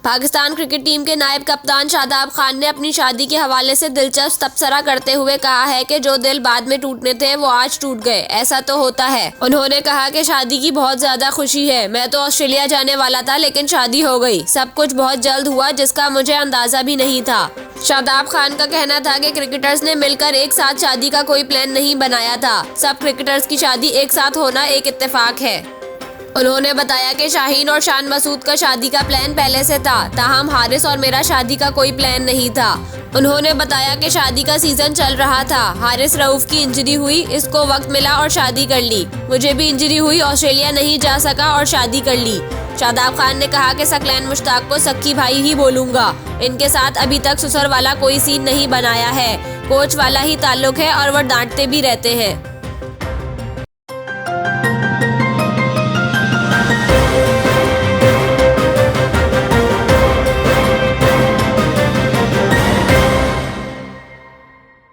Pakistan cricket team के नायब कप्तान शादाब खान ने अपनी शादी के हवाले से दिलचस्प तबसरा करते हुए कहा है कि जो दिल बाद में टूटने थे वो आज टूट गए। ऐसा तो होता है। उन्होंने कहा कि शादी की बहुत ज्यादा खुशी है। मैं तो ऑस्ट्रेलिया जाने वाला था लेकिन शादी हो गई। सब कुछ बहुत जल्द हुआ जिसका मुझे अंदाजा भी नहीं था। शादाब खान का कहना था कि क्रिकेटर्स ने मिलकर एक साथ शादी का कोई प्लान नहीं बनाया था। सब क्रिकेटर्स की शादी एक साथ होना एक इत्तेफाक है। उन्होंने बताया कि शाहीन और शान मसूद का शादी का प्लान पहले से था, ताहम हारिस और मेरा शादी का कोई प्लान नहीं था। उन्होंने बताया कि शादी का सीजन चल रहा था। हारिस रऊफ की इंजरी हुई, इसको वक्त मिला और शादी कर ली। मुझे भी इंजरी हुई, ऑस्ट्रेलिया नहीं जा सका और शादी कर ली। शादाब खान ने कहा कि सकलैन मुश्ताक को सक्की भाई ही बोलूंगा। इनके साथ अभी तक ससुर वाला कोई सीन नहीं बनाया है। कोच वाला ही ताल्लुक है और वो डांटते भी रहते हैं।